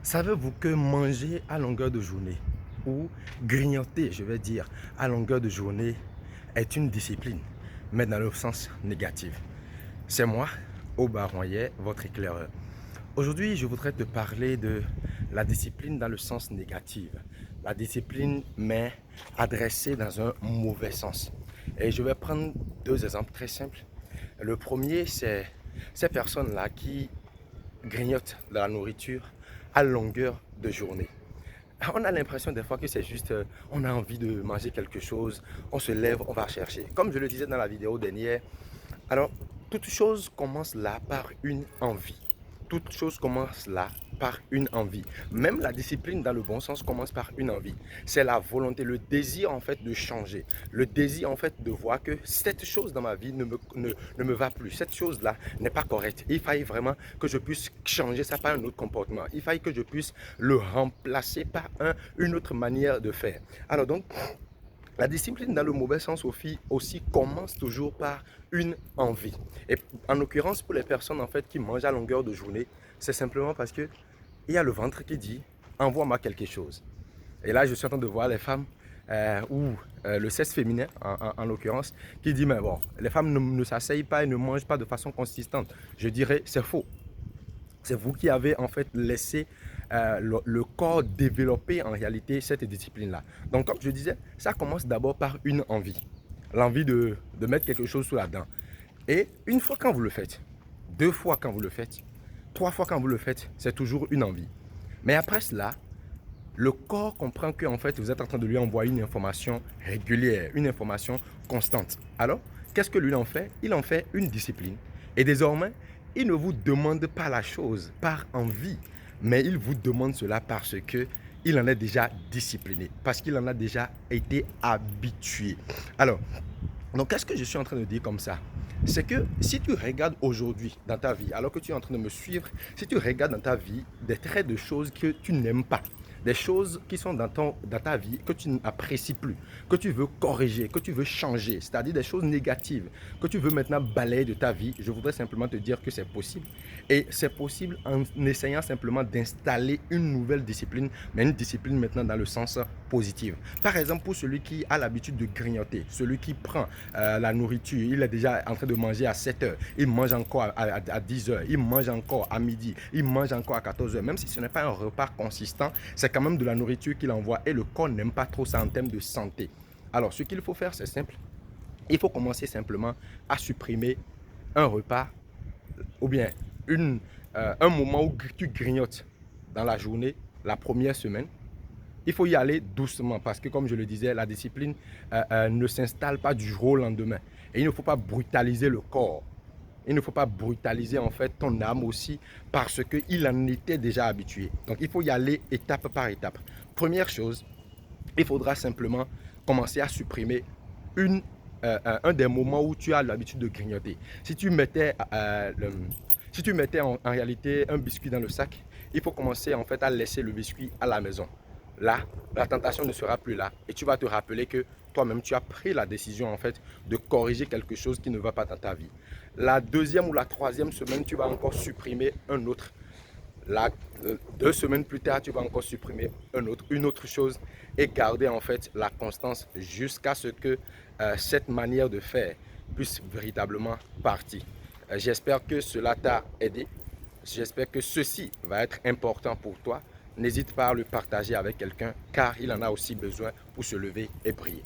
Savez-vous que manger à longueur de journée ou grignoter, je vais dire, à longueur de journée est une discipline, mais dans le sens négatif? C'est moi, Aubin Royer, votre éclaireur. Aujourd'hui, je voudrais te parler de la discipline dans le sens négatif. La discipline, mais adressée dans un mauvais sens. Et je vais prendre deux exemples très simples. Le premier, c'est ces personnes-là qui grignotent de la nourriture à longueur de journée. On a l'impression des fois que c'est juste, on a envie de manger quelque chose, on se lève, on va chercher. Comme je le disais dans la vidéo dernière, alors toute chose commence là par une envie. Toute chose commence là par une envie. Même la discipline dans le bon sens commence par une envie. C'est la volonté, le désir en fait de changer. Le désir en fait de voir que cette chose dans ma vie ne me va plus. Cette chose-là n'est pas correcte. Il faille vraiment que je puisse changer ça par un autre comportement. Il faille que je puisse le remplacer par une autre manière de faire. Alors donc, la discipline dans le mauvais sens aussi commence toujours par une envie. Et en l'occurrence, pour les personnes en fait qui mangent à longueur de journée, c'est simplement parce que il y a le ventre qui dit envoie-moi quelque chose. Et là, je suis en train de voir les femmes ou le sexe féminin en l'occurrence qui dit mais bon, les femmes ne s'asseyent pas et ne mangent pas de façon consistante. Je dirais c'est faux. C'est vous qui avez en fait laissé le corps développer en réalité cette discipline-là. Donc comme je disais, ça commence d'abord par une envie. L'envie de mettre quelque chose sous la dent. Et une fois quand vous le faites, deux fois quand vous le faites, trois fois quand vous le faites, c'est toujours une envie. Mais après cela, le corps comprend que en fait, vous êtes en train de lui envoyer une information régulière, une information constante. Alors, qu'est-ce que lui en fait? Il en fait une discipline. Et désormais, il ne vous demande pas la chose par envie, mais il vous demande cela parce que il en est déjà discipliné, parce qu'il en a déjà été habitué. Alors, donc qu'est-ce que je suis en train de dire comme ça? C'est que si tu regardes aujourd'hui dans ta vie, alors que tu es en train de me suivre, si tu regardes dans ta vie des traits de choses que tu n'aimes pas, des choses qui sont dans ta vie que tu n'apprécies plus, que tu veux corriger, que tu veux changer, c'est-à-dire des choses négatives que tu veux maintenant balayer de ta vie, je voudrais simplement te dire que c'est possible. Et c'est possible en essayant simplement d'installer une nouvelle discipline, mais une discipline maintenant dans le sens positif. Par exemple, pour celui qui a l'habitude de grignoter, celui qui prend la nourriture, il est déjà en train de manger à 7 heures, il mange encore à 10 heures, il mange encore à midi, il mange encore à 14 heures, même si ce n'est pas un repas consistant, c'est quand même de la nourriture qu'il envoie et le corps n'aime pas trop ça en termes de santé. Alors, ce qu'il faut faire, c'est simple. Il faut commencer simplement à supprimer un repas ou bien un moment où tu grignotes dans la journée, la première semaine. Il faut y aller doucement parce que, comme je le disais, la discipline ne s'installe pas du jour au lendemain. Et il ne faut pas brutaliser le corps. Il ne faut pas brutaliser en fait ton âme aussi parce qu'il en était déjà habitué. Donc il faut y aller étape par étape. Première chose, il faudra simplement commencer à supprimer un des moments où tu as l'habitude de grignoter. Si tu mettais en réalité un biscuit dans le sac, il faut commencer en fait à laisser le biscuit à la maison. Là, la tentation ne sera plus là et tu vas te rappeler que toi-même, tu as pris la décision en fait de corriger quelque chose qui ne va pas dans ta vie. La deuxième ou la troisième semaine, tu vas encore supprimer un autre. La, 2 semaines plus tard, tu vas encore supprimer une autre chose et garder en fait la constance jusqu'à ce que cette manière de faire puisse véritablement partir. J'espère que cela t'a aidé. J'espère que ceci va être important pour toi. N'hésite pas à le partager avec quelqu'un car il en a aussi besoin pour se lever et briller.